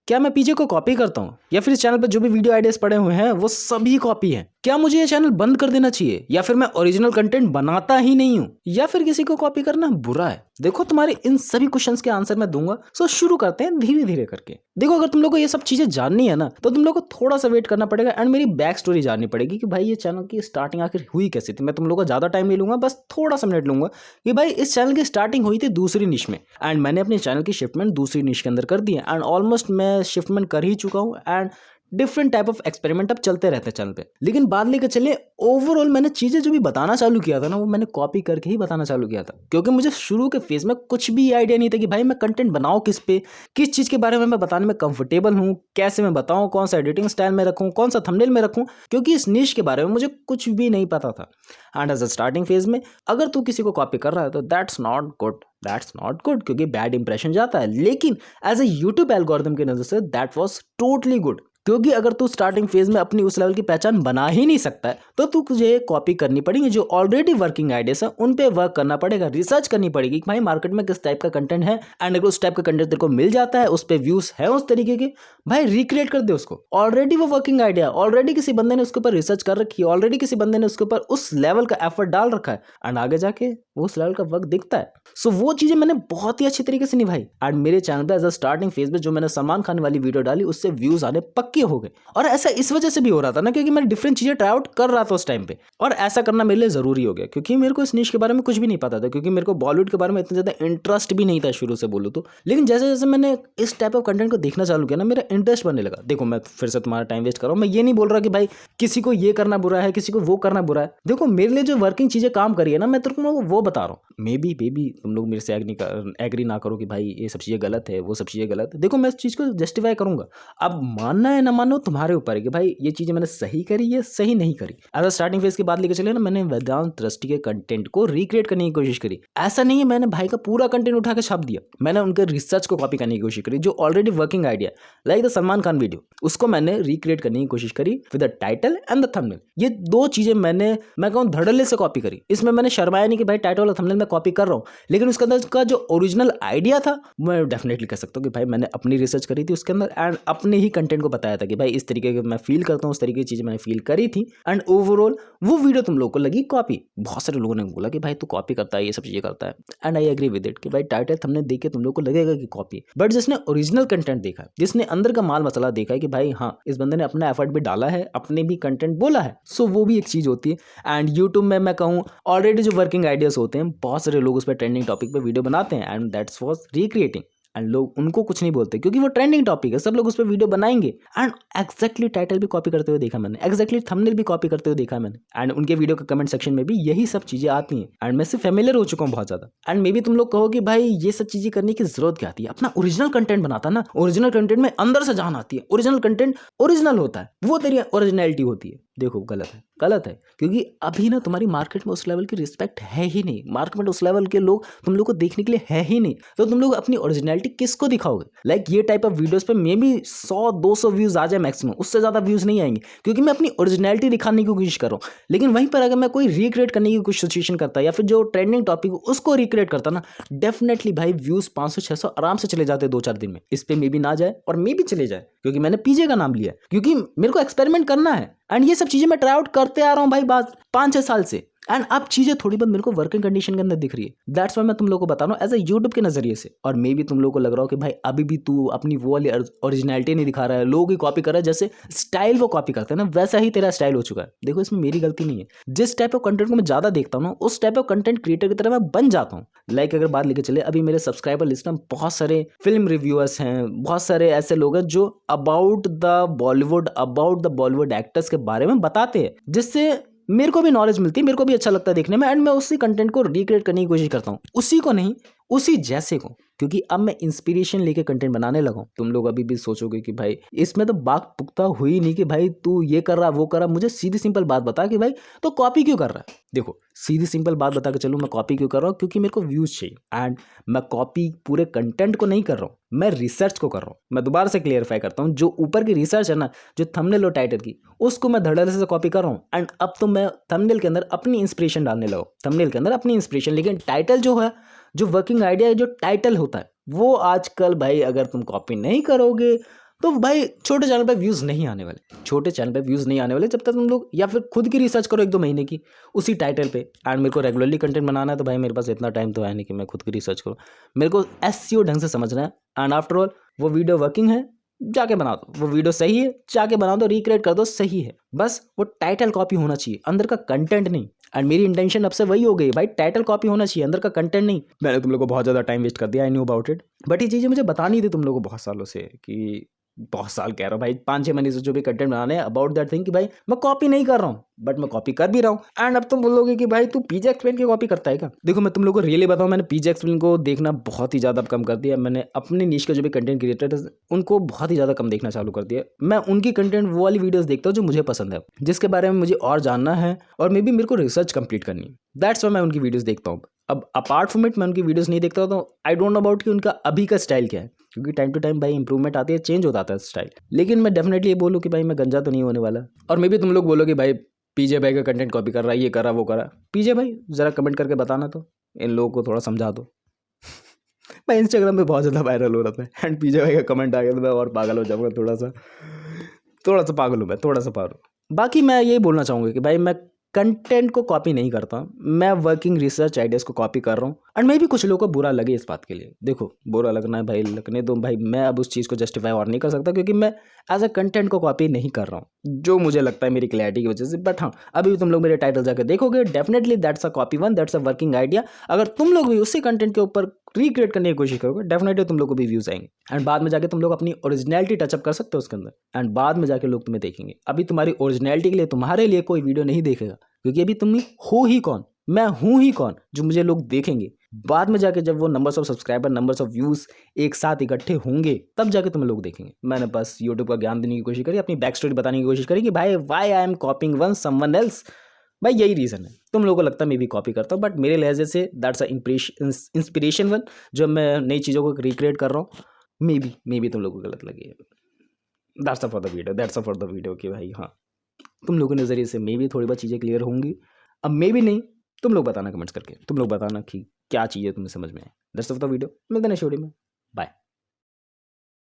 क्या मैं पीजे को कॉपी करता हूँ या फिर इस चैनल पर जो भी वीडियो आइडियाज पड़े हुए हैं वो सभी कॉपी हैं? क्या मुझे ये चैनल बंद कर देना चाहिए या फिर मैं ओरिजिनल कंटेंट बनाता ही नहीं हूँ या फिर किसी को कॉपी करना बुरा है? देखो तुम्हारे इन सभी क्वेश्चंस के आंसर मैं दूंगा। सो शुरू करते हैं धीरे धीरे करके। देखो अगर तुम लोग को ये सब चीजें जाननी है ना तो तुम लोग को थोड़ा सा वेट करना पड़ेगा एंड मेरी बैक स्टोरी जाननी पड़ेगी कि भाई ये चैनल की स्टार्टिंग आखिर हुई कैसे थी। मैं तुम लोग को ज्यादा टाइम नहीं लूंगा, बस थोड़ा सा मिनट लूंगा कि भाई इस चैनल की स्टार्टिंग हुई थी दूसरी निश में एंड मैंने अपने चैनल की शिफ्टमेंट दूसरी निश के अंदर कर दी है एंड ऑलमोस्ट मैं शिफ्टमेंट कर ही चुका हूँ and different type of experiment अब चलते रहते हैं चैनल पे। लेकिन बाद लेकर चलिए ओवरऑल मैंने चीजें जो भी बताना चालू किया था ना वो मैंने कॉपी करके ही बताना चालू किया था, क्योंकि मुझे शुरू के फेज में कुछ भी आइडिया नहीं था कि भाई मैं कंटेंट बनाऊं किस पे, किस चीज के बारे में मैं बताने में कंफर्टेबल हूँ, कैसे मैं बताऊं, कौन सा एडिटिंग स्टाइल में रखूं, कौन सा थंबनेल में रखूं, क्योंकि इस निश के बारे में मुझे कुछ भी नहीं पता था। And as a starting phase में अगर तू किसी को कॉपी कर रहा है तो दैट्स नॉट गुड, क्योंकि बैड इंप्रेशन जाता है। लेकिन एज ए यूट्यूब एल्गोरिथम की नजर say that was totally good, क्योंकि अगर तू स्टार्टिंग फेज में अपनी उस लेवल की पहचान बना ही नहीं सकता है तो तुझे कॉपी करनी पड़ेगी। जो ऑलरेडी वर्किंग आइडियाज है उन पे वर्क करना पड़ेगा, रिसर्च करनी पड़ेगी कि भाई मार्केट में किस टाइप का कंटेंट है एंड अगर उस टाइप का कंटेंट तेरे को मिल जाता है, उस पे व्यूज है उस तरीके के, भाई रिक्रिएट कर दे उसको। ऑलरेडी वो वर्किंग आइडिया, ऑलरेडी किसी बंदे ने उसके ऊपर रिसर्च कर रखी है, ऑलरेडी किसी बंदे ने उसके ऊपर उस लेवल का एफर्ट डाल रखा है एंड आगे जाके वो उस लेवल का वर्क दिखता है। सो वो चीजें मैंने बहुत ही अच्छी तरीके से निभाई एंड मेरे चैनल पे एज अ स्टार्टिंग फेज में जो मैंने सलमान खान वाली वीडियो डाली उससे व्यूज आने पक्के हो गए। और ऐसा इस वजह से भी हो रहा था ना क्योंकि मैं डिफरेंट चीजें ट्राई आउट कर रहा था उस टाइम पे, और ऐसा करना मेरे लिए जरूरी हो गया क्योंकि मेरे को इस निश के बारे में कुछ भी नहीं पता था, क्योंकि मेरे को बॉलीवुड के बारे में इतना ज्यादा इंटरेस्ट भी नहीं था शुरू से बोलूं तो। लेकिन जैसे जैसे मैंने इस टाइप ऑफ कंटेंट को देखना चालू किया ना मेरा इंटरेस्ट बनने लगा। देखो मैं फिर से तुम्हारा टाइम वेस्ट कर रहा हूँ, मैं ये नहीं बोल रहा कि भाई किसी को ये करना बुरा है, किसी को वो करना बुरा है। देखो मेरे लिए जो वर्किंग चीजें काम करी है ना मैं तुम लोगों को वो बता रहा हूँ। मे बी तुम लोग मेरे से एग्री ना करो कि भाई ये सब चीजें गलत है, वो सब चीजें गलत है। देखो मैं इस चीज को जस्टिफाई करूंगा, अब मानना है ना मानो तुम्हारे ऊपर है कि भाई ये चीजें मैंने सही करी या सही नहीं करी। अगर स्टार्टिंग फेज की बात लेकर चले ना, मैंने वेदांत ट्रस्टी के कंटेंट को रिक्रिएट करने की कोशिश करी। ऐसा नहीं है मैंने भाई का पूरा कंटेंट उठा के छाप दिया, मैंने उनके रिसर्च को कॉपी करने की कोशिश करी। जो already working idea like the Salman Khan video उसको मैंने रिक्रिएट करने की कोशिश करी with the title and the thumbnail. ये दो चीजें मैं कहूँ धड़ल्ले से कॉपी करी। इसमें मैंने शर्माया नहीं कि भाई टाइटल और थंबनेल में कॉपी कर रहा हूँ, लेकिन उसके अंदर का जो ओरिजिनल आइडिया था मैं डेफिनेटली कह सकता हूँ कि भाई मैंने अपनी रिसर्च करी थी उसके अंदर एंड अपने ही कंटेंट को बताया था कि भाई इस तरीके के मैं फील करता हूँ, उस तरीके की चीजें मैंने फील करी थी एंड ओवरऑल वो वीडियो तुम लोगों को लगी कॉपी। बहुत सारे लोगों ने बोला कि भाई तू कॉपी करता है, ये सब चीजें करता है and I agree with it कि भाई टाइटल थंबनेल देख के तुम लोग को लगेगा कि कॉपी, बट जिसने ओरिजिनल कंटेंट देखा है, जिसने अंदर का माल मसाला देखा है कि भाई हाँ इस बंदे ने अपना एफर्ट भी डाला है, अपने भी कंटेंट बोला है, सो वो भी एक चीज होती है। एंड यूट्यूब में मैं कहूँ ऑलरेडी जो वर्किंग आइडियाज होते हैं बहुत सारे लोग उस पर ट्रेंडिंग टॉपिक पे वीडियो बनाते हैं and that's was recreating and लोग उनको कुछ नहीं बोलते क्योंकि वो ट्रेंडिंग टॉपिक है, सब लोग उस पर वीडियो बनाएंगे एंड एक्जैक्टली टाइटल भी कॉपी करते हुए देखा मैंने, एक्जैक्टली थंबनेल भी कॉपी करते हुए देखा मैंने एंड उनके वीडियो के कमेंट सेक्शन में भी यही सब चीजें आती हैं एंड मैं इससे फेमिलियर हो चुका हूँ बहुत ज्यादा। एंड मे बी तुम लोग कहो कि भाई ये सब चीजें करने की जरूरत क्या आती है, अपना ओरिजिनल कंटेंट बनाता ना, ओरिजिनल कंटेंट में अंदर से जान आती है, ओरिजिनल कंटेंट ओरिजिनल होता है, वो तेरी ओरिजिनलिटी होती है। देखो गलत है क्योंकि अभी ना तुम्हारी मार्केट में उस लेवल की रिस्पेक्ट है ही नहीं, मार्केट में उस लेवल के लोग तुम लोग को देखने के लिए है ही नहीं, तो तुम लोग अपनी ओरिजिनलिटी किसको दिखाओगे? लाइक ये टाइप ऑफ वीडियोस पे मे बी 100-200 व्यूज आ जाए मैक्सिमम, उससे ज्यादा व्यूज नहीं आएंगे क्योंकि मैं अपनी ओरिजिनलिटी दिखाने की कोशिश कर रहा हूँ। लेकिन वहीं पर अगर मैं कोई रिक्रिएट करने की कुछ सिचुएशन करता या फिर जो ट्रेंडिंग टॉपिक उसको रिक्रिएट करता ना, डेफिनेटली भाई व्यूज 500-600 आराम से चले जाते 2-4 दिन में। इस पे मे बी ना जाए और मे बी चले जाए क्योंकि मैंने पीजे का नाम लिया, क्योंकि मेरे को एक्सपेरिमेंट करना है एंड ये सब चीजें मैं ट्राई आउट करते आ रहा हूँ भाई बात 5-6 साल से एंड अब चीजें थोड़ी बहुत मेरे को वर्किंग कंडीशन के अंदर दिख रही है। दैट्स वाई मैं तुम लोगों को बता रहा हूँ एज ए यूट्यूब के नजरिए से। और मे भी तुम लोगों को लग रहा हो कि भाई अभी भी तू अपनी वो वाली ओरिजिनलिटी नहीं दिखा रहा है, लोग ही कॉपी कर रहा है, जैसे स्टाइल वो कॉपी करते हैं ना वैसा ही तेरा स्टाइल हो चुका है। देखो इसमें मेरी गलती नहीं है, जिस टाइप ऑफ कंटेंट को मैं ज्यादा देखता हूँ ना उस टाइप ऑफ कंटेंट क्रिएटर की तरह मैं बन जाता हूँ। लाइक अगर बात लेके चले, अभी मेरे सब्सक्राइबर लिस्ट में बहुत सारे फिल्म रिव्यूअर्स हैं, बहुत सारे ऐसे लोग हैं जो अबाउट द बॉलीवुड एक्टर्स के बारे में बताते हैं, जिससे मेरे को भी नॉलेज मिलती है, मेरे को भी अच्छा लगता है देखने में एंड मैं उसी कंटेंट को रिक्रिएट करने की कोशिश करता हूँ, उसी को नहीं उसी जैसे को, क्योंकि अब मैं इंस्पिरेशन लेके कंटेंट बनाने लगा हूँ। तुम लोग अभी भी सोचोगे कि भाई इसमें तो बात पुख्ता हुई नहीं कि भाई तू ये कर रहा वो कर रहा, मुझे सीधी सिंपल बात बता कि भाई तो कॉपी क्यों कर रहा है। देखो सीधी सिंपल बात बता के चलूँ, मैं कॉपी क्यों कर रहा हूँ, क्योंकि मेरे को व्यूज चाहिए एंड मैं कॉपी पूरे कंटेंट को नहीं कर रहा हूँ, मैं रिसर्च को कर रहा हूँ। मैं दोबारा से क्लियरफाई करता हूँ, जो ऊपर की रिसर्च है ना, जो थंबनेल और टाइटल की, उसको मैं धड़ल्ले से कॉपी कर रहा हूँ एंड अब तो मैं थंबनेल के अंदर अपनी इंस्पिरेशन डालने लगा, थंबनेल के अंदर अपनी इंस्पिरेशन। लेकिन टाइटल जो है, जो वर्किंग आइडिया जो टाइटल होता है, वो आजकल भाई अगर तुम कॉपी नहीं करोगे तो भाई छोटे चैनल पे व्यूज़ नहीं आने वाले, छोटे चैनल पे व्यूज़ नहीं आने वाले जब तक तुम लोग या फिर खुद की रिसर्च करो 1-2 महीने की उसी टाइटल पे। एंड मेरे को रेगुलरली कंटेंट बनाना है तो भाई मेरे पास इतना टाइम तो है नहीं कि मैं खुद की रिसर्च करूँ। मेरे को एसईओ ढंग से समझना है। एंड आफ्टर ऑल वो वीडियो वर्किंग है जाके बना दो, वो वीडियो सही है जाके बना दो, रिक्रिएट कर दो, सही है। बस वो टाइटल कॉपी होना चाहिए, अंदर का कंटेंट नहीं। एंड मेरी इंटेंशन अब से वही हो गई भाई, टाइटल कॉपी होना चाहिए, अंदर का कंटेंट नहीं। मैंने तुम लोग को बहुत ज़्यादा टाइम वेस्ट कर दिया, I knew about it, but ये चीज़ें मुझे बतानी थी तुम लोगों को बहुत सालों से, कि बहुत साल कह रहा हूँ भाई, 5-6 महीने से जो भी कंटेंट बनाने हैं अबाउट दैट थिंग कि भाई मैं कॉपी नहीं कर रहा हूँ, बट मैं कॉपी कर भी रहा हूँ। एंड अब तुम बोलोगे कि भाई तू पीजे एक्सप्लेन की कॉपी करता है क्या? देखो मैं तुम लोगों को रियली बताऊँ, मैंने पीजे एक्सप्लेन को देखना बहुत ही ज़्यादा कम कर दिया। मैंने अपने निश के जो भी कंटेंट क्रिएटर्स उनको बहुत ही ज़्यादा कम देखना चालू कर दिया। मैं उनकी कंटेंट वो वाली वीडियोस देखता हूँ जो मुझे पसंद है, जिसके बारे में मुझे और जानना है और मे बी मेरे को रिसर्च कंप्लीट करनी है। दैट्स वाई मैं उनकी वीडियोस देखता हूँ। अब अपार्ट फ्रॉम इट मैं उनकी वीडियोस नहीं देखता हूँ, तो आई डोंट नो अबाउट कि उनका अभी का स्टाइल क्या है, क्योंकि टाइम टू टाइम भाई इंप्रूवमेंट आती है, चेंज होता है स्टाइल। लेकिन मैं डेफिनेटली ये बोलूँ कि भाई मैं गंजा तो नहीं होने वाला। और मे बी तुम लोग बोलोगे भाई पीजे भाई का कंटेंट कॉपी कर रहा है, ये करा वो करा। पीजे भाई जरा कमेंट करके बताना तो, इन लोगों को थोड़ा समझा दो। मैं इंस्टाग्राम पे बहुत ज़्यादा वायरल हो रहा था एंड पीजे भाई का कमेंट आ गया तो मैं और पागल हो जाऊंगा, थोड़ा सा पागल हूँ मैं, थोड़ा सा पागल हूँ। बाकी मैं यही बोलना चाहूँगा कि भाई मैं कंटेंट को कॉपी नहीं करता, मैं वर्किंग रिसर्च आइडियाज़ को कॉपी कर रहा हूँ। एंड मे भी कुछ लोगों को बुरा लगे इस बात के लिए, देखो बुरा लगना है भाई, लगने दो भाई, मैं अब उस चीज़ को जस्टिफाई और नहीं कर सकता, क्योंकि मैं एज अ कंटेंट को कॉपी नहीं कर रहा हूँ, जो मुझे लगता है मेरी क्लैरिटी की वजह से। बट हाँ, अभी भी तुम लोग मेरे टाइटल जाकर देखोगे, definitely that's a copy one, that's a working idea. अगर तुम लोग भी उसी कंटेंट के ऊपर रिक्रिएट करने की कोशिश करोगे, डेफिनेटली तुम लोग को भी व्यूज आएंगे एंड बाद में जाके तुम लोग अपनी ओरिजिनलिटी टचअप कर सकते हो उसके अंदर, एंड बाद में जाके लोग तुम्हें देखेंगे। अभी तुम्हारी ओरिजिनलिटी के लिए तुम्हारे लिए कोई वीडियो नहीं देखेगा, क्योंकि अभी तुम हो ही कौन, मैं हूं ही कौन जो मुझे लोग देखेंगे। बाद में जाके जब वो numbers of subscriber, numbers of views एक साथ इकट्ठे होंगे, तब जाके तुम्हें लोग देखेंगे। मैंने बस यूट्यूब का ज्ञान देने की कोशिश करी, अपनी बैक स्टोरी बताने की कोशिश करी कि भाई why I am copying one someone else. भाई यही रीज़न है। तुम लोगों को लगता है मैं भी कॉपी करता हूँ, बट मेरे लहजे से दैट्स अ इंस्पिरेशन वन, जो मैं नई चीज़ों को रिक्रिएट कर रहा हूँ। मे बी तुम लोगों को गलत लगी है। That's a for the video, that's a for the video कि भाई हाँ, तुम लोगों के नज़रिए से मे बी थोड़ी बहुत चीज़ें क्लियर होंगी। अब मे बी नहीं, तुम लोग बताना कमेंट्स करके, तुम लोग बताना कि क्या चीज़ें तुम्हें समझ में आए। दैट्स ऑफ द वीडियो, मिलते हैं नेक्स्ट वीडियो में, बाय।